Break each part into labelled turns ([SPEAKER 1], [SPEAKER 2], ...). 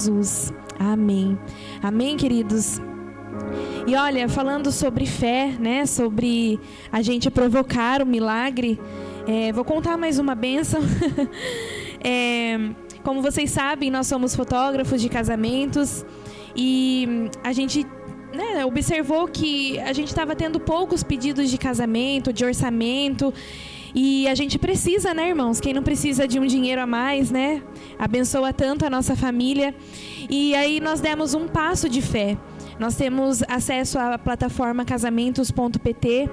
[SPEAKER 1] Jesus. Amém. Amém, queridos. E olha, falando sobre fé, né, sobre a gente provocar o milagre, vou contar mais uma bênção. Como vocês sabem, nós somos fotógrafos de casamentos e a gente observou que a gente estava tendo poucos pedidos de casamento, de orçamento. E a gente precisa, né, irmãos? Quem não precisa de um dinheiro a mais, né? Abençoa tanto a nossa família. E aí nós demos um passo de fé. Nós temos acesso à plataforma casamentos.pt.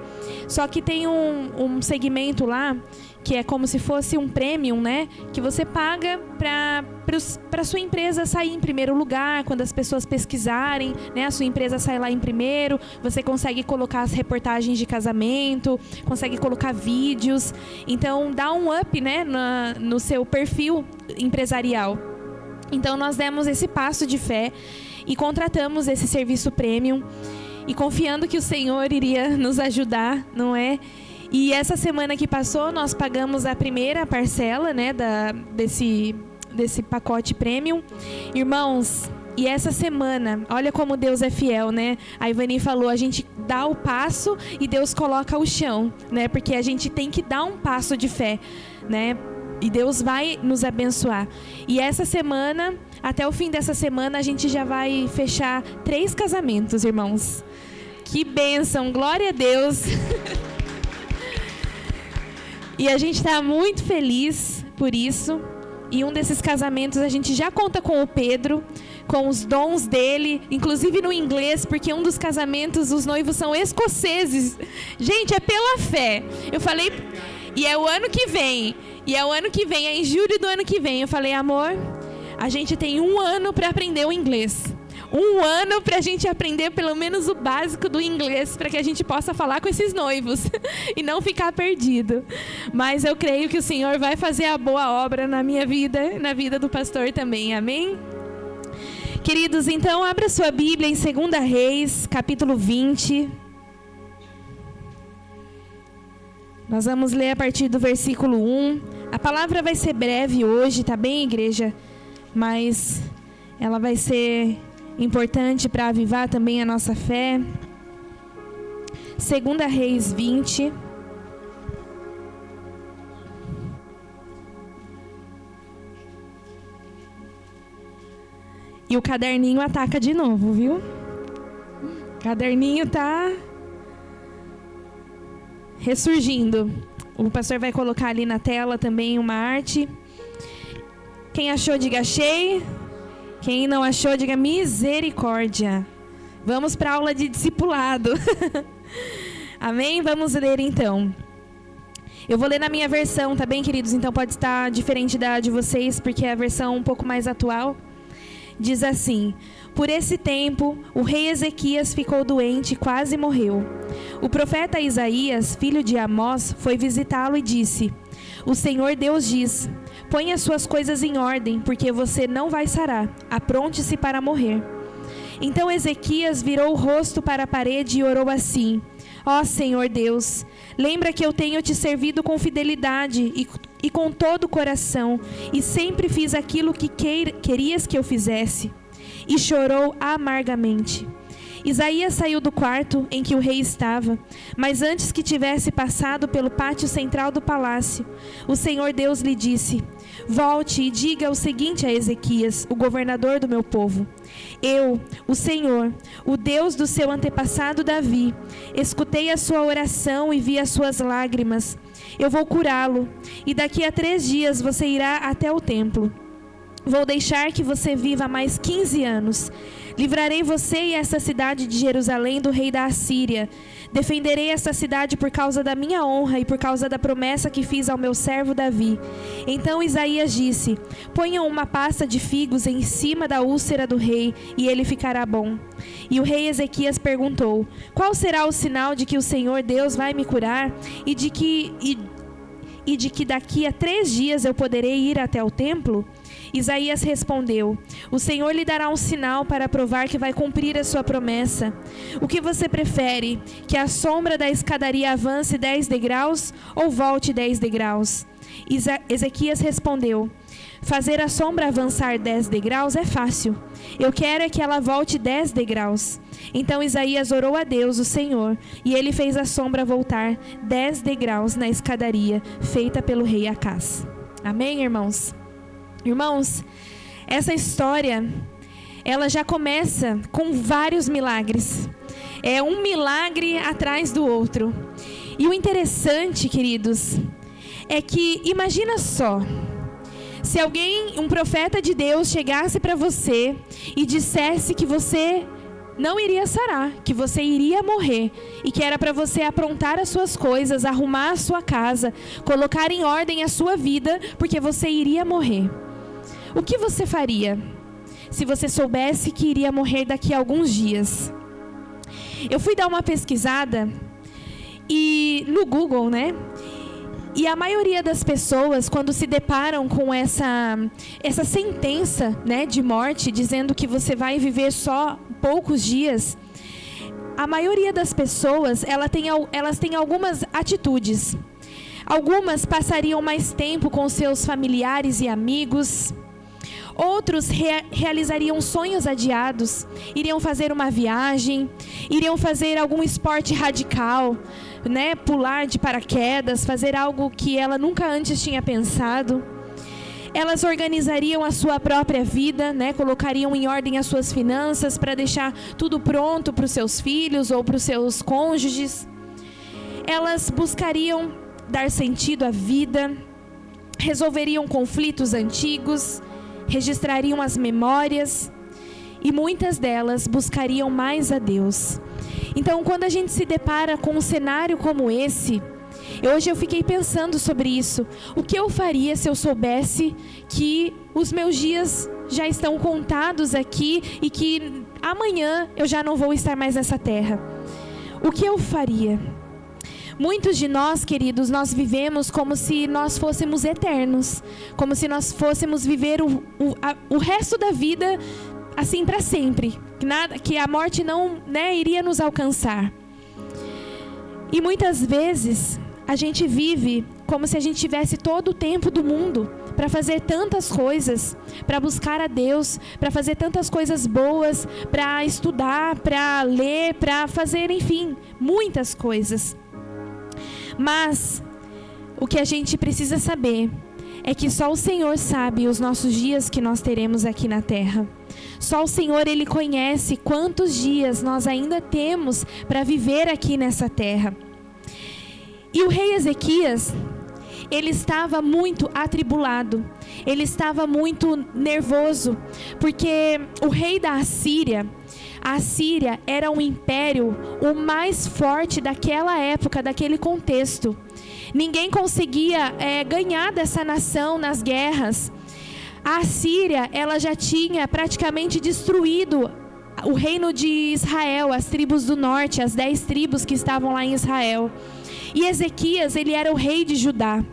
[SPEAKER 1] Só que tem um segmento lá que é como se fosse um premium, né? Que você paga para sua empresa sair em primeiro lugar. Quando as pessoas pesquisarem, né? A sua empresa sai lá em primeiro. Você consegue colocar as reportagens de casamento, consegue colocar vídeos. Então, dá um up, né? No seu perfil empresarial. Então, nós demos esse passo de fé e contratamos esse serviço premium. E confiando que o Senhor iria nos ajudar, não é? E essa semana que passou, nós pagamos a primeira parcela, né, desse pacote premium. Irmãos, e essa semana, olha como Deus é fiel, né? A Ivani falou, a gente dá o passo e Deus coloca o chão, né? Porque a gente tem que dar um passo de fé, né? E Deus vai nos abençoar. E essa semana, até o fim dessa semana, a gente já vai fechar 3 casamentos, irmãos. Que bênção, glória a Deus. E a gente está muito feliz por isso. E um desses casamentos a gente já conta com o Pedro, com os dons dele, inclusive no inglês, porque um dos casamentos, os noivos são escoceses. Gente, é pela fé. Eu falei, e é o ano que vem. É em julho do ano que vem. Eu falei, amor, a gente tem 1 ano para aprender o inglês. 1 ano para a gente aprender pelo menos o básico do inglês, para que a gente possa falar com esses noivos e não ficar perdido. Mas eu creio que o Senhor vai fazer a boa obra na minha vida, na vida do pastor também, amém? Queridos, então abra sua Bíblia em 2 Reis, capítulo 20. Nós vamos ler a partir do versículo 1. A palavra vai ser breve hoje, tá bem, igreja? Mas ela vai ser importante para avivar também a nossa fé. 2 Reis 20. E o caderninho ataca de novo, viu? O caderninho tá ressurgindo. O pastor vai colocar ali na tela também uma arte. Quem achou, diga achei. Quem não achou, diga misericórdia. Vamos para a aula de discipulado. Amém? Vamos ler então. Eu vou ler na minha versão, tá bem, queridos? Então pode estar diferente da de vocês, porque é a versão um pouco mais atual. Diz assim: por esse tempo, o rei Ezequias ficou doente e quase morreu. O profeta Isaías, filho de Amós, foi visitá-lo e disse: o Senhor Deus diz: põe as suas coisas em ordem, porque você não vai sarar. Apronte-se para morrer. Então Ezequias virou o rosto para a parede e orou assim: ó Senhor Deus, lembra que eu tenho te servido com fidelidade e com todo o coração, e sempre fiz aquilo que querias que eu fizesse. E chorou amargamente. Isaías saiu do quarto em que o rei estava, mas antes que tivesse passado pelo pátio central do palácio, o Senhor Deus lhe disse: volte e diga o seguinte a Ezequias, o governador do meu povo: eu, o Senhor, o Deus do seu antepassado Davi, escutei a sua oração e vi as suas lágrimas. Eu vou curá-lo, e daqui a 3 dias você irá até o templo. Vou deixar que você viva mais 15 anos. Livrarei você e essa cidade de Jerusalém do rei da Assíria. Defenderei essa cidade por causa da minha honra e por causa da promessa que fiz ao meu servo Davi. Então Isaías disse: ponham uma pasta de figos em cima da úlcera do rei e ele ficará bom. E o rei Ezequias perguntou: qual será o sinal de que o Senhor Deus vai me curar e de que daqui a 3 dias eu poderei ir até o templo? Isaías respondeu: o Senhor lhe dará um sinal para provar que vai cumprir a sua promessa. O que você prefere? Que a sombra da escadaria avance 10 degraus ou volte 10 degraus? Ezequias respondeu: Fazer a sombra avançar 10 degraus é fácil. Eu quero é que ela volte 10 degraus. Então Isaías orou a Deus, o Senhor, e ele fez a sombra voltar 10 degraus na escadaria feita pelo rei Acás. Amém, irmãos? Irmãos, essa história, ela já começa com vários milagres. É um milagre atrás do outro. E o interessante, queridos, é que imagina só, se alguém, um profeta de Deus, chegasse para você e dissesse que você não iria sarar, que você iria morrer e que era para você aprontar as suas coisas, arrumar a sua casa, colocar em ordem a sua vida, porque você iria morrer. O que você faria se você soubesse que iria morrer daqui a alguns dias? Eu fui dar uma pesquisada e no Google, né? E a maioria das pessoas, quando se deparam com essa sentença, né, de morte, dizendo que você vai viver só poucos dias, a maioria das pessoas, elas têm algumas atitudes. Algumas passariam mais tempo com seus familiares e amigos. Outros realizariam sonhos adiados, iriam fazer uma viagem, iriam fazer algum esporte radical, né? Pular de paraquedas, fazer algo que ela nunca antes tinha pensado. Elas organizariam a sua própria vida, né? Colocariam em ordem as suas finanças para deixar tudo pronto para os seus filhos ou para os seus cônjuges. Elas buscariam dar sentido à vida, resolveriam conflitos antigos, registrariam as memórias e muitas delas buscariam mais a Deus. Então, quando a gente se depara com um cenário como esse, hoje eu fiquei pensando sobre isso. O que eu faria se eu soubesse que os meus dias já estão contados aqui e que amanhã eu já não vou estar mais nessa terra? O que eu faria? Muitos de nós, queridos, nós vivemos como se nós fôssemos eternos, como se nós fôssemos viver o resto da vida assim para sempre, que a morte não, né, iria nos alcançar. E muitas vezes a gente vive como se a gente tivesse todo o tempo do mundo para fazer tantas coisas, para buscar a Deus, para fazer tantas coisas boas, para estudar, para ler, para fazer, enfim, muitas coisas. Mas o que a gente precisa saber é que só o Senhor sabe os nossos dias que nós teremos aqui na terra. Só o Senhor, Ele conhece quantos dias nós ainda temos para viver aqui nessa terra. E o rei Ezequias, ele estava muito atribulado, ele estava muito nervoso, porque o rei da Assíria, a Síria era um império o mais forte daquela época, daquele contexto. Ninguém conseguia ganhar dessa nação nas guerras. A Síria, ela já tinha praticamente destruído o reino de Israel, as tribos do norte, as 10 tribos que estavam lá em Israel. E Ezequias, ele era o rei de Judá.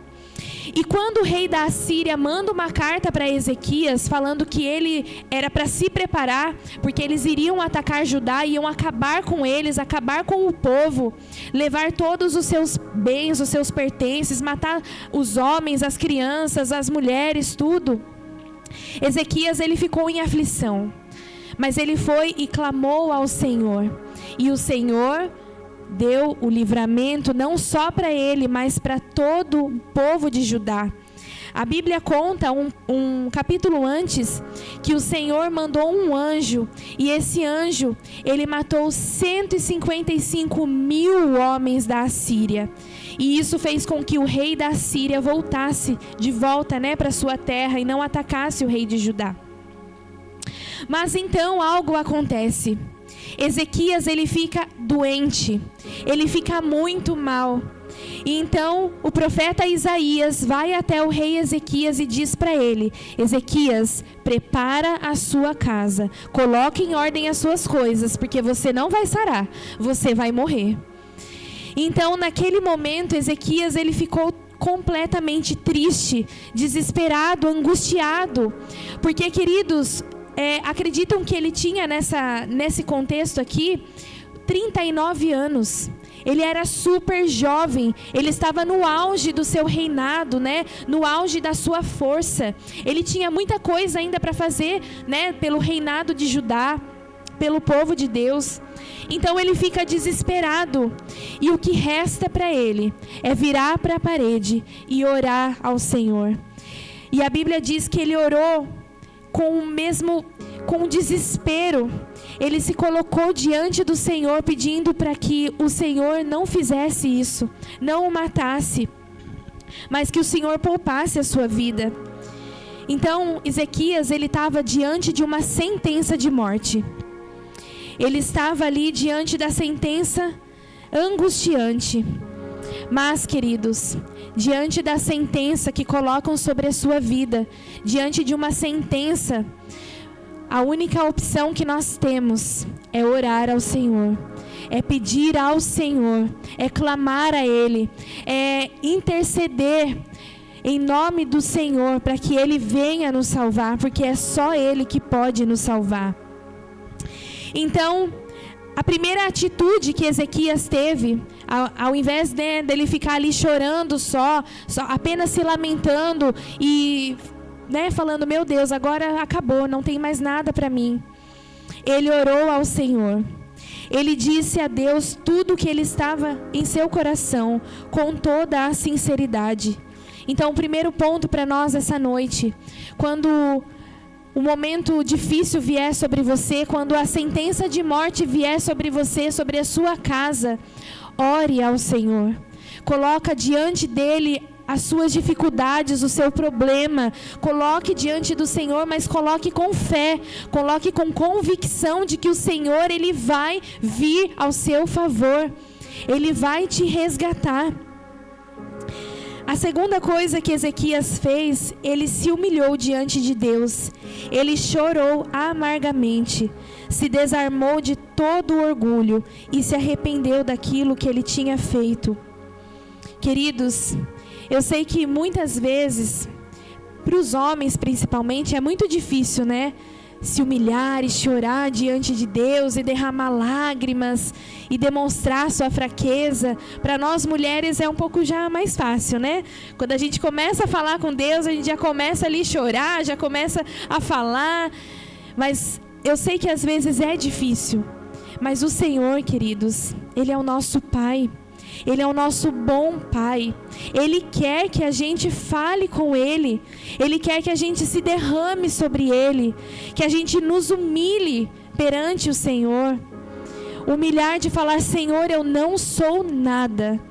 [SPEAKER 1] E quando o rei da Assíria manda uma carta para Ezequias, falando que ele era para se preparar, porque eles iriam atacar Judá, iam acabar com eles, acabar com o povo, levar todos os seus bens, os seus pertences, matar os homens, as crianças, as mulheres, tudo. Ezequias, ele ficou em aflição, mas ele foi e clamou ao Senhor, e o Senhor deu o livramento não só para ele, mas para todo o povo de Judá. A Bíblia conta um capítulo antes que o Senhor mandou um anjo, e esse anjo, ele matou 155.000 homens da Assíria. E isso fez com que o rei da Assíria voltasse de volta, né, para sua terra e não atacasse o rei de Judá. Mas então algo acontece. Ezequias, ele fica doente, ele fica muito mal. E então o profeta Isaías vai até o rei Ezequias e diz para ele: Ezequias, prepara a sua casa, coloque em ordem as suas coisas, porque você não vai sarar, você vai morrer. Então naquele momento Ezequias, ele ficou completamente triste, desesperado, angustiado, porque, queridos, acreditam que ele tinha nesse contexto aqui 39 anos. Ele era super jovem, ele estava no auge do seu reinado, né? No auge da sua força. Ele tinha muita coisa ainda para fazer, né? Pelo reinado de Judá, pelo povo de Deus. Então ele fica desesperado. E o que resta para ele é virar para a parede e orar ao Senhor. E a Bíblia diz que ele orou com desespero. Ele se colocou diante do Senhor pedindo para que o Senhor não fizesse isso, não o matasse, mas que o Senhor poupasse a sua vida. Então, Ezequias, ele estava diante de uma sentença de morte. Ele estava ali diante da sentença angustiante. Mas, queridos, diante da sentença que colocam sobre a sua vida, diante de uma sentença, a única opção que nós temos é orar ao Senhor, é pedir ao Senhor, é clamar a Ele, é interceder em nome do Senhor para que Ele venha nos salvar, porque é só Ele que pode nos salvar. Então, a primeira atitude que Ezequias teve, ao invés dele ficar ali chorando só apenas se lamentando e falando, meu Deus, agora acabou, não tem mais nada para mim. Ele orou ao Senhor. Ele disse a Deus tudo o que ele estava em seu coração, com toda a sinceridade. Então, o primeiro ponto para nós essa noite, quando o momento difícil vier sobre você, quando a sentença de morte vier sobre você, sobre a sua casa, ore ao Senhor. Coloca diante dele as suas dificuldades, o seu problema. Coloque diante do Senhor, mas coloque com fé, coloque com convicção de que o Senhor, Ele vai vir ao seu favor. Ele vai te resgatar. A segunda coisa que Ezequias fez, ele se humilhou diante de Deus. Ele chorou amargamente, se desarmou de todo o orgulho e se arrependeu daquilo que ele tinha feito. Queridos, eu sei que muitas vezes, para os homens principalmente, é muito difícil, né? Se humilhar e chorar diante de Deus e derramar lágrimas e demonstrar sua fraqueza. Para nós mulheres é um pouco já mais fácil, né? Quando a gente começa a falar com Deus, a gente já começa ali a chorar, já começa a falar. Mas eu sei que às vezes é difícil. Mas o Senhor, queridos, Ele é o nosso Pai. Ele é o nosso bom Pai. Ele quer que a gente fale com Ele. Ele quer que a gente se derrame sobre Ele. Que a gente nos humilhe perante o Senhor. Humilhar de falar, Senhor, eu não sou nada.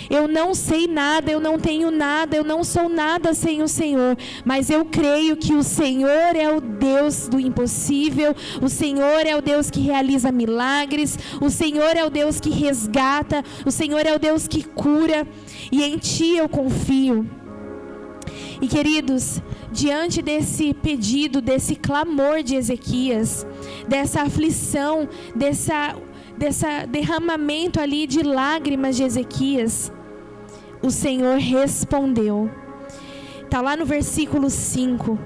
[SPEAKER 1] Eu não sei nada, eu não tenho nada, eu não sou nada sem o Senhor. Mas eu creio que o Senhor é o Deus do impossível. O Senhor é o Deus que realiza milagres. O Senhor é o Deus que resgata. O Senhor é o Deus que cura. E em Ti eu confio. E queridos, diante desse pedido, desse clamor de Ezequias, dessa aflição, dessa derramamento ali de lágrimas de Ezequias, o Senhor respondeu. Está lá no versículo 5.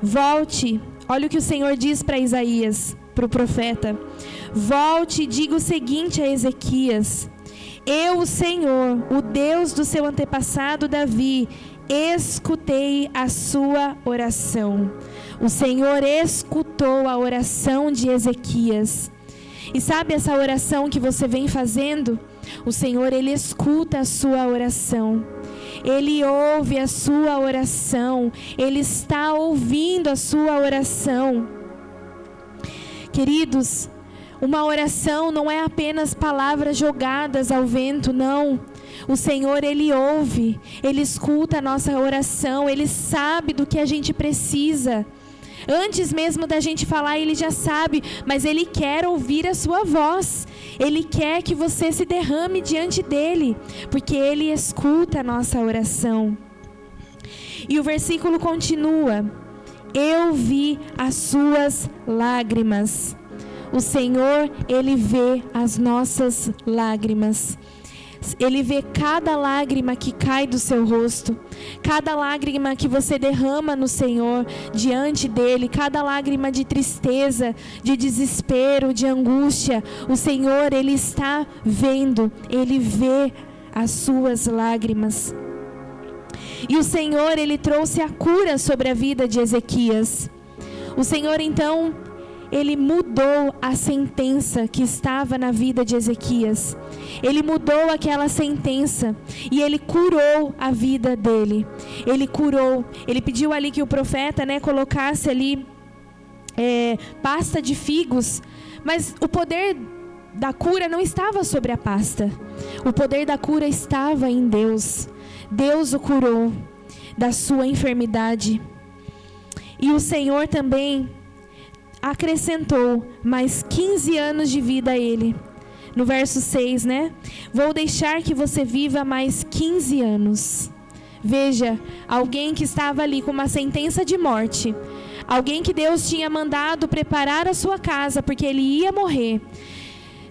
[SPEAKER 1] Volte, olha o que o Senhor diz para Isaías, para o profeta. Volte e diga o seguinte a Ezequias: eu, o Senhor, o Deus do seu antepassado Davi, escutei a sua oração. O Senhor escutou a oração de Ezequias. E sabe essa oração que você vem fazendo? O Senhor, Ele escuta a sua oração. Ele ouve a sua oração. Ele está ouvindo a sua oração. Queridos, uma oração não é apenas palavras jogadas ao vento, não. O Senhor, Ele ouve, Ele escuta a nossa oração, Ele sabe do que a gente precisa. Antes mesmo da gente falar, Ele já sabe, mas Ele quer ouvir a sua voz. Ele quer que você se derrame diante dEle, porque Ele escuta a nossa oração. E o versículo continua: eu vi as suas lágrimas. O Senhor, Ele vê as nossas lágrimas. Ele vê cada lágrima que cai do seu rosto, cada lágrima que você derrama no Senhor, diante dele, cada lágrima de tristeza, de desespero, de angústia. O Senhor, Ele está vendo, Ele vê as suas lágrimas. E o Senhor, Ele trouxe a cura sobre a vida de Ezequias. O Senhor, então, Ele mudou a sentença que estava na vida de Ezequias. Ele mudou aquela sentença e Ele curou a vida dele. Ele curou. Ele pediu ali que o profeta, colocasse ali pasta de figos. Mas o poder da cura não estava sobre a pasta. O poder da cura estava em Deus. Deus o curou da sua enfermidade. E o Senhor também acrescentou mais 15 anos de vida a ele. No verso 6, Vou deixar que você viva mais 15 anos. Veja, alguém que estava ali com uma sentença de morte. Alguém que Deus tinha mandado preparar a sua casa porque ele ia morrer.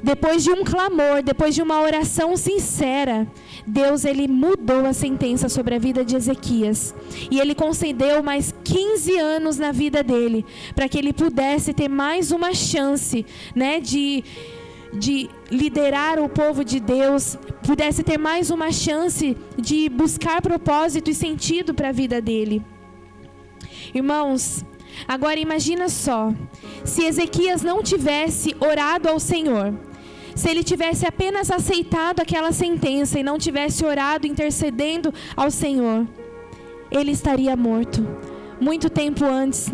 [SPEAKER 1] Depois de um clamor, depois de uma oração sincera, Deus, Ele mudou a sentença sobre a vida de Ezequias. E Ele concedeu mais 15 anos na vida dele, para que ele pudesse ter mais uma chance, de liderar o povo de Deus, pudesse ter mais uma chance de buscar propósito e sentido para a vida dele. Irmãos, agora imagina só, se Ezequias não tivesse orado ao Senhor, se ele tivesse apenas aceitado aquela sentença e não tivesse orado, intercedendo ao Senhor, ele estaria morto. Muito tempo antes,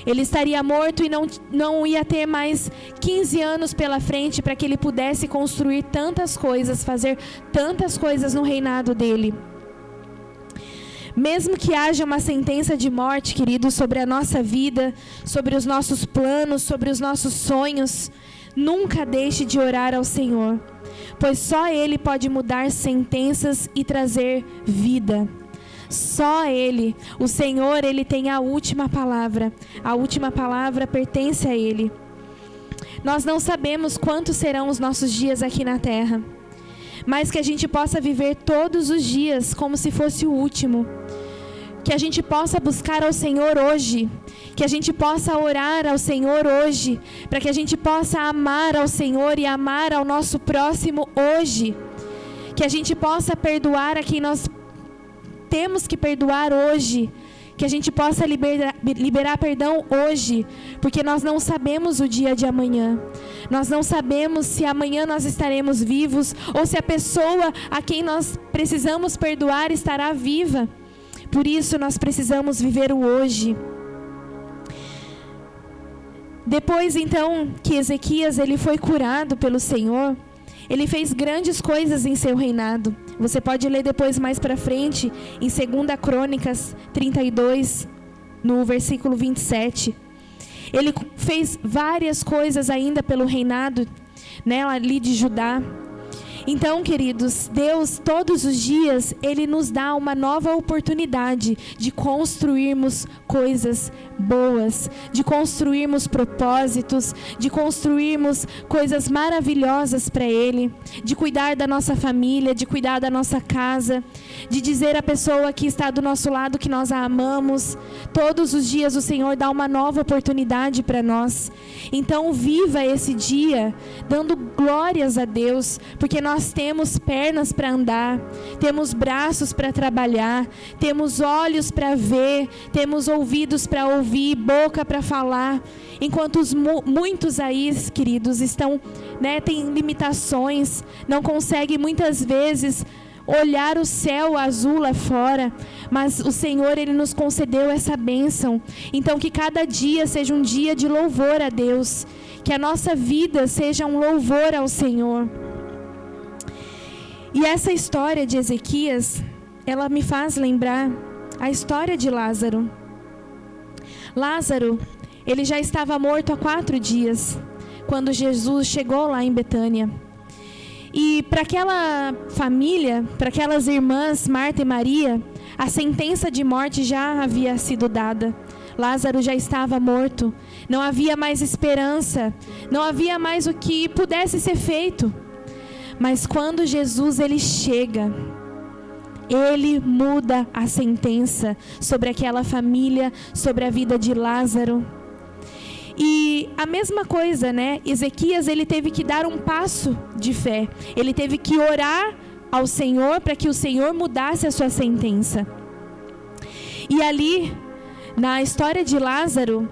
[SPEAKER 1] Ele estaria morto e não ia ter mais 15 anos pela frente para que ele pudesse construir tantas coisas, fazer tantas coisas no reinado dele. Mesmo que haja uma sentença de morte, queridos, sobre a nossa vida, sobre os nossos planos, sobre os nossos sonhos, nunca deixe de orar ao Senhor, pois só Ele pode mudar sentenças e trazer vida. Só Ele, o Senhor, Ele tem a última palavra. A última palavra pertence a Ele. Nós não sabemos quantos serão os nossos dias aqui na terra, mas que a gente possa viver todos os dias como se fosse o último. Que a gente possa buscar ao Senhor hoje, que a gente possa orar ao Senhor hoje, para que a gente possa amar ao Senhor e amar ao nosso próximo hoje. Que a gente possa perdoar a quem nós temos que perdoar hoje, que a gente possa liberar perdão hoje, porque nós não sabemos o dia de amanhã. Nós não sabemos se amanhã nós estaremos vivos, ou se a pessoa a quem nós precisamos perdoar estará viva. Por isso nós precisamos viver o hoje. Depois então que Ezequias ele foi curado pelo Senhor, ele fez grandes coisas em seu reinado. Você pode ler depois mais para frente, em 2 Crônicas 32, no versículo 27. Ele fez várias coisas ainda pelo reinado, ali de Judá. Então, queridos, Deus todos os dias, Ele nos dá uma nova oportunidade de construirmos coisas boas, de construirmos propósitos, de construirmos coisas maravilhosas para Ele, de cuidar da nossa família, de cuidar da nossa casa, de dizer à pessoa que está do nosso lado que nós a amamos. Todos os dias o Senhor dá uma nova oportunidade para nós. Então, viva esse dia dando glórias a Deus, porque nós temos pernas para andar, temos braços para trabalhar, temos olhos para ver, temos ouvidos para ouvir, boca para falar. Enquanto muitos aí, queridos, estão, têm limitações, não conseguem muitas vezes olhar o céu azul lá fora, mas o Senhor, Ele nos concedeu essa bênção. Então que cada dia seja um dia de louvor a Deus, que a nossa vida seja um louvor ao Senhor. E essa história de Ezequias, ela me faz lembrar a história de Lázaro. Lázaro, ele já estava morto há 4 dias, quando Jesus chegou lá em Betânia. E para aquela família, para aquelas irmãs, Marta e Maria, a sentença de morte já havia sido dada. Lázaro já estava morto, não havia mais esperança, não havia mais o que pudesse ser feito. Mas quando Jesus ele chega, ele muda a sentença sobre aquela família, sobre a vida de Lázaro. E a mesma coisa, né? Ezequias, ele teve que dar um passo de fé. Ele teve que orar ao Senhor para que o Senhor mudasse a sua sentença. E ali, na história de Lázaro,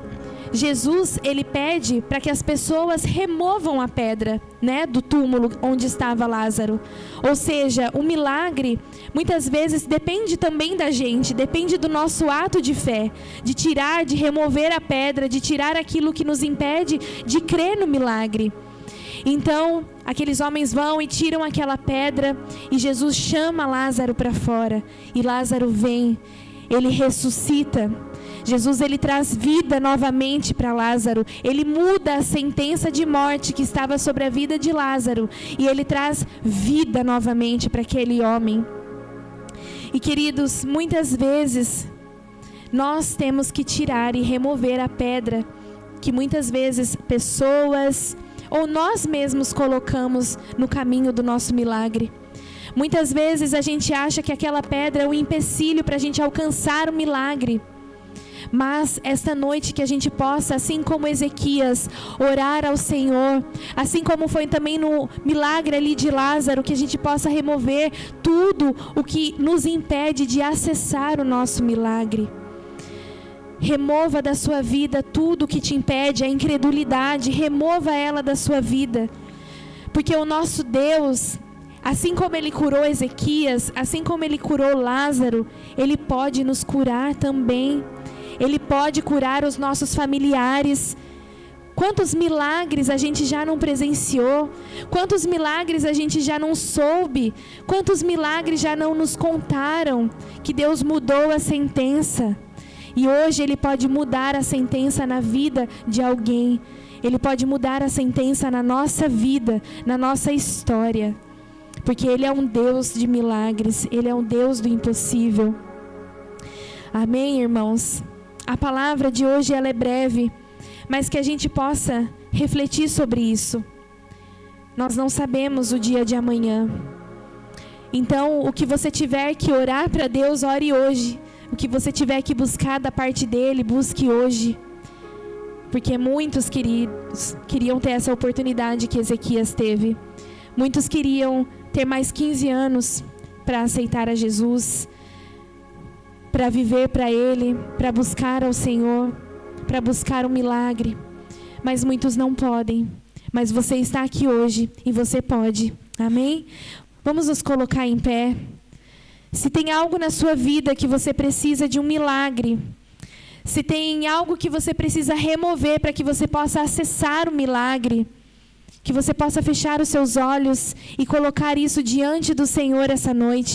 [SPEAKER 1] Jesus, ele pede para que as pessoas removam a pedra, né, do túmulo onde estava Lázaro. Ou seja, o milagre, muitas vezes, depende também da gente, depende do nosso ato de fé, de tirar, de remover a pedra, de tirar aquilo que nos impede de crer no milagre. Então, aqueles homens vão e tiram aquela pedra, e Jesus chama Lázaro para fora, e Lázaro vem, ele ressuscita. Jesus, ele traz vida novamente para Lázaro. Ele muda a sentença de morte que estava sobre a vida de Lázaro. E ele traz vida novamente para aquele homem. E queridos, muitas vezes nós temos que tirar e remover a pedra que muitas vezes pessoas ou nós mesmos colocamos no caminho do nosso milagre. Muitas vezes a gente acha que aquela pedra é um empecilho para a gente alcançar o milagre. Mas esta noite que a gente possa, assim como Ezequias, orar ao Senhor, assim como foi também no milagre ali de Lázaro, que a gente possa remover tudo o que nos impede de acessar o nosso milagre. Remova da sua vida tudo o que te impede, a incredulidade, remova ela da sua vida. Porque o nosso Deus, assim como Ele curou Ezequias, assim como Ele curou Lázaro, Ele pode nos curar também. Ele pode curar os nossos familiares. Quantos milagres a gente já não presenciou? Quantos milagres a gente já não soube? Quantos milagres já não nos contaram que Deus mudou a sentença? E hoje Ele pode mudar a sentença na vida de alguém. Ele pode mudar a sentença na nossa vida, na nossa história. Porque Ele é um Deus de milagres. Ele é um Deus do impossível. Amém, irmãos? A palavra de hoje ela é breve, mas que a gente possa refletir sobre isso. Nós não sabemos o dia de amanhã. Então, o que você tiver que orar para Deus, ore hoje. O que você tiver que buscar da parte dele, busque hoje. Porque muitos queridos queriam ter essa oportunidade que Ezequias teve. Muitos queriam ter mais 15 anos para aceitar a Jesus, para viver para Ele, para buscar ao Senhor, para buscar um milagre. Mas muitos não podem. Mas você está aqui hoje e você pode. Amém? Vamos nos colocar em pé. Se tem algo na sua vida que você precisa de um milagre, se tem algo que você precisa remover para que você possa acessar o milagre, que você possa fechar os seus olhos e colocar isso diante do Senhor essa noite.